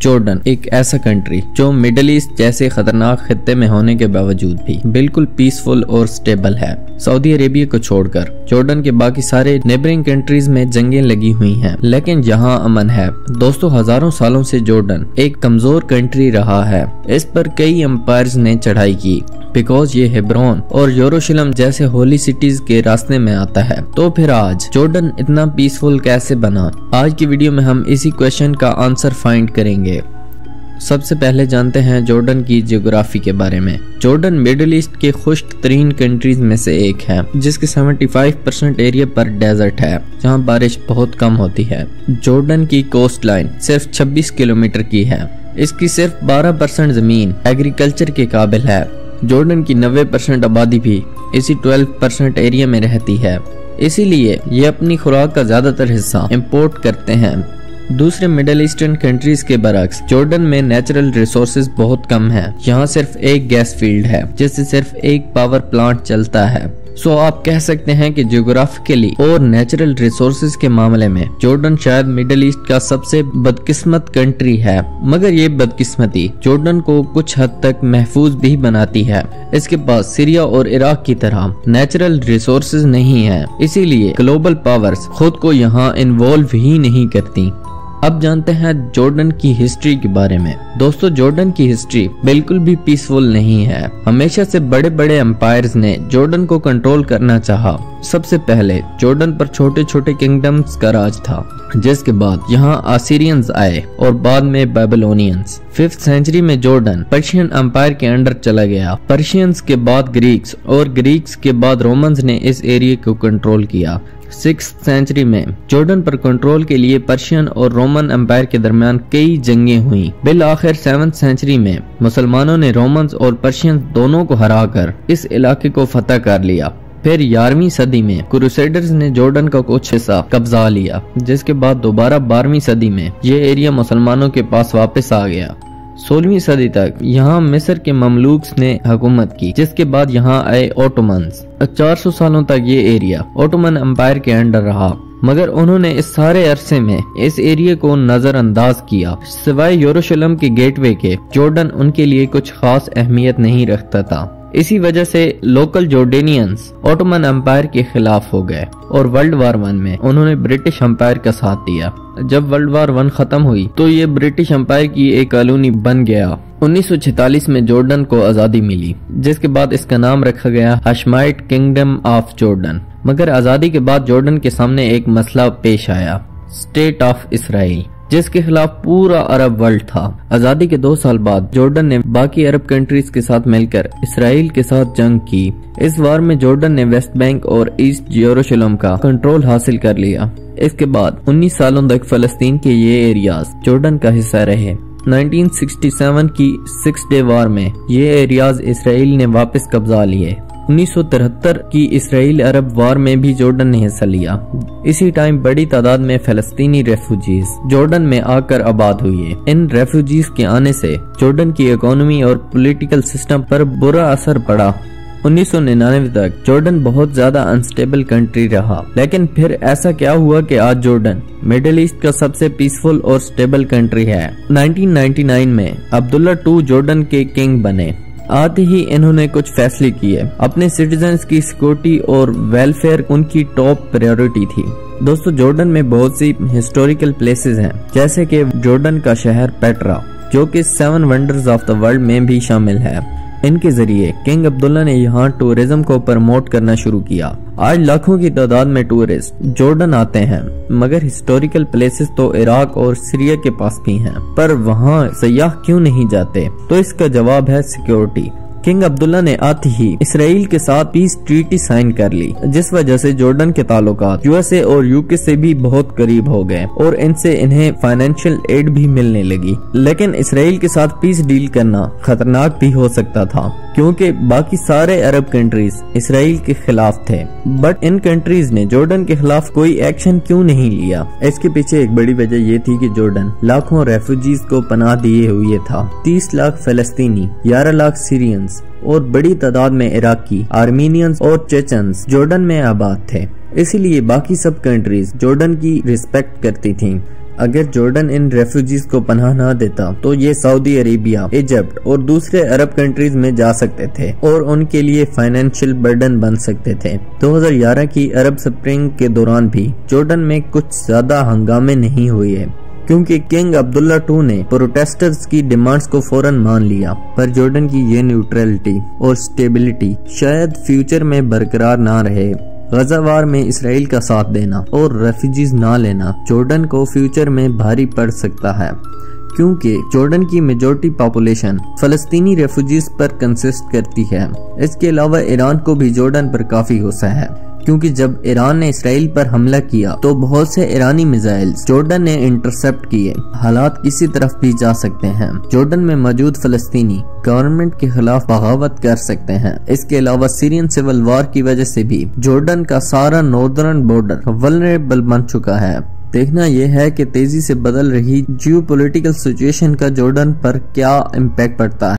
Jordan एक ऐसा country जो मिडिल ईस्ट जैसे खतरनाक खित्ते में होने के बावजूद भी बिल्कुल पीसफुल और स्टेबल है। सऊदी अरेबिया को छोड़कर जॉर्डन के बाकी सारे नेबरिंग कंट्रीज में जंगें लगी हुई हैं, लेकिन यहाँ अमन है। दोस्तों, हजारों सालों से जॉर्डन एक कमजोर कंट्री रहा है। इस पर कई एम्पायर्स ने चढ़ाई की बिकॉज ये हेब्रोन और यरूशलेम जैसे होली सिटीज के रास्ते में आता है। तो फिर आज जॉर्डन इतना पीसफुल कैसे बना? आज की वीडियो में हम इसी क्वेश्चन का आंसर फाइंड करेंगे। सबसे पहले जानते हैं जॉर्डन की जियोग्राफी के बारे में। जॉर्डन मिडिल ईस्ट के खुश्क तरीन कंट्रीज में से एक है, जिसके 75% एरिया पर डेजर्ट है, जहां बारिश बहुत कम होती है। जॉर्डन की कोस्ट लाइन सिर्फ 26 किलोमीटर की है। इसकी सिर्फ 12% जमीन एग्रीकल्चर के काबिल है। जॉर्डन की 90% आबादी भी इसी 12% एरिया में रहती है, इसीलिए ये अपनी खुराक का ज्यादातर हिस्सा इंपोर्ट करते हैं। दूसरे मिडिल ईस्टर्न कंट्रीज के बरक्स जॉर्डन में नेचुरल रिसोर्सेज बहुत कम है। यहाँ सिर्फ एक गैस फील्ड है, जिससे सिर्फ एक पावर प्लांट चलता है। सो आप कह सकते हैं कि जियोग्राफिकली और नेचुरल रिसोर्सेज के मामले में जॉर्डन शायद मिडिल ईस्ट का सबसे बदकिस्मत कंट्री है। मगर ये बदकिस्मती जॉर्डन को कुछ हद तक महफूज भी बनाती है। इसके पास सीरिया और इराक की तरह नेचुरल रिसोर्सेज नहीं है, इसीलिए ग्लोबल पावर्स खुद को यहाँ इन्वॉल्व ही नहीं करती। अब जानते हैं जॉर्डन की हिस्ट्री के बारे में। दोस्तों, जॉर्डन की हिस्ट्री बिल्कुल भी पीसफुल नहीं है। हमेशा से बड़े बड़े एम्पायर्स ने जॉर्डन को कंट्रोल करना चाहा। सबसे पहले जॉर्डन पर छोटे छोटे किंगडम्स का राज था, जिसके बाद यहाँ आसीरियंस आए और बाद में बेबीलोनियंस। 5th सेंचुरी में जॉर्डन पर्शियन एम्पायर के अंडर चला गया। पर्शियंस के बाद ग्रीक्स और ग्रीक्स के बाद रोमन्स ने इस एरिया को कंट्रोल किया। 6th सेंचुरी में जॉर्डन पर कंट्रोल के लिए पर्शियन और रोमन एम्पायर के दरमियान कई जंगें हुई। बिल आखिर 7th सेंचुरी में मुसलमानों ने रोमन्स और पर्शियंस दोनों को हराकर इस इलाके को फतह कर लिया। फिर 11वीं सदी में क्रूसेडर्स ने जॉर्डन का कुछ हिस्सा कब्जा लिया, जिसके बाद दोबारा 12वीं सदी में ये एरिया मुसलमानों के पास वापस आ गया। 16वीं सदी तक यहाँ मिस्र के ममलूक्स ने हुकूमत की, जिसके बाद यहाँ आए ओटोमन्स। 400 सालों तक ये एरिया ओटोमन एम्पायर के अंडर रहा, मगर उन्होंने इस सारे अरसे में इस एरिया को नजरअंदाज किया। सिवाय यरूशलेम के गेटवे के जॉर्डन उनके लिए कुछ खास अहमियत नहीं रखता था। इसी वजह से लोकल जॉर्डेनियंस ओटोमन एम्पायर के खिलाफ हो गए और वर्ल्ड वार 1 में उन्होंने ब्रिटिश एम्पायर का साथ दिया। जब वर्ल्ड वार 1 खत्म हुई तो ये ब्रिटिश एम्पायर की एक कॉलोनी बन गया। 1946 में जॉर्डन को आजादी मिली, जिसके बाद इसका नाम रखा गया हाशमाइट किंगडम ऑफ जॉर्डन। मगर आजादी के बाद जॉर्डन के सामने एक मसला पेश आया, स्टेट ऑफ इसराइल, जिसके खिलाफ पूरा अरब वर्ल्ड था। आजादी के 2 साल बाद जॉर्डन ने बाकी अरब कंट्रीज के साथ मिलकर इसराइल के साथ जंग की। इस वार में जॉर्डन ने वेस्ट बैंक और ईस्ट यरूशलेम का कंट्रोल हासिल कर लिया। इसके बाद 19 सालों तक फलस्तीन के ये एरियाज जॉर्डन का हिस्सा रहे। 1967 की 6 डे वार में ये एरियाज इसराइल ने वापस कब्जा लिए। 1973 की इसराइल अरब वार में भी जॉर्डन ने हिस्सा लिया। इसी टाइम बड़ी तादाद में फलस्तीनी रेफ्यूजीज जॉर्डन में आकर आबाद हुए। इन रेफ्यूजीज के आने से जॉर्डन की इकोनॉमी और पॉलिटिकल सिस्टम पर बुरा असर पड़ा। 1999 तक जॉर्डन बहुत ज्यादा अनस्टेबल कंट्री रहा, लेकिन फिर ऐसा क्या हुआ कि आज जॉर्डन मिडिल ईस्ट का सबसे पीसफुल और स्टेबल कंट्री है। 1999 में अब्दुल्ला II जॉर्डन के किंग बने। आते ही इन्होंने कुछ फैसले किए। अपने सिटीजन्स की सिक्योरिटी और वेलफेयर उनकी टॉप प्रायोरिटी थी। दोस्तों, जॉर्डन में बहुत सी हिस्टोरिकल प्लेसेस हैं, जैसे कि जॉर्डन का शहर पेट्रा, जो कि 7 वंडर्स ऑफ द वर्ल्ड में भी शामिल है। इनके जरिए किंग अब्दुल्ला ने यहाँ टूरिज्म को प्रमोट करना शुरू किया। आज लाखों की तादाद में टूरिस्ट जॉर्डन आते हैं, मगर हिस्टोरिकल प्लेसेस तो इराक और सीरिया के पास भी हैं, पर वहाँ सयाह क्यों नहीं जाते? तो इसका जवाब है सिक्योरिटी। किंग अब्दुल्ला ने आते ही इसराइल के साथ पीस ट्रीटी साइन कर ली, जिस वजह से जॉर्डन के ताल्लुकात यूएसए और यूके से भी बहुत करीब हो गए और इनसे इन्हें फाइनेंशियल एड भी मिलने लगी। लेकिन इसराइल के साथ पीस डील करना खतरनाक भी हो सकता था, क्योंकि बाकी सारे अरब कंट्रीज इसराइल के खिलाफ थे। बट इन कंट्रीज ने जॉर्डन के खिलाफ कोई एक्शन क्यों नहीं लिया? इसके पीछे एक बड़ी वजह ये थी कि जॉर्डन लाखों रेफ्यूजीज को पनाह दिए हुए था। 30 लाख फलस्तीनी, 11 लाख सीरियंस और बड़ी तादाद में इराकी, आर्मीनियंस और चेचन्स जॉर्डन में आबाद थे। इसीलिए बाकी सब कंट्रीज जॉर्डन की रिस्पेक्ट करती थीं। اگر جارڈن ان ریفیوجیز کو پناہ نہ دیتا تو یہ سعودی عربیہ، ایجپٹ اور دوسرے عرب کنٹریز میں جا سکتے تھے اور ان کے لیے فائنینشیل برڈن بن سکتے تھے۔ 2011 کی عرب سپرنگ کے دوران بھی جارڈن میں کچھ زیادہ ہنگامے نہیں ہوئے کیونکہ کنگ عبداللہ II نے پروٹیسٹرز کی ڈیمانڈز کو فوراً مان لیا، پر جارڈن کی یہ نیوٹرلٹی اور سٹیبلٹی شاید فیوچر میں برقرار نہ رہے۔ غزہ وار میں اسرائیل کا ساتھ دینا اور ریفیوجیز نہ لینا جارڈن کو فیوچر میں بھاری پڑ سکتا ہے، کیونکہ جارڈن کی میجورٹی پاپولیشن فلسطینی ریفیوجیز پر کنسسٹ کرتی ہے۔ اس کے علاوہ ایران کو بھی جارڈن پر کافی غصہ ہے، کیونکہ جب ایران نے اسرائیل پر حملہ کیا تو بہت سے ایرانی میزائلز جارڈن نے انٹرسپٹ کیے۔ حالات کسی طرف بھی جا سکتے ہیں۔ جارڈن میں موجود فلسطینی گورنمنٹ کے خلاف بغاوت کر سکتے ہیں۔ اس کے علاوہ سیرین سول وار کی وجہ سے بھی جارڈن کا سارا ناردرن بارڈر ولنریبل بن چکا ہے۔ دیکھنا یہ ہے کہ تیزی سے بدل رہی جیو پولیٹیکل سچویشن کا جارڈن پر کیا امپیکٹ پڑتا ہے۔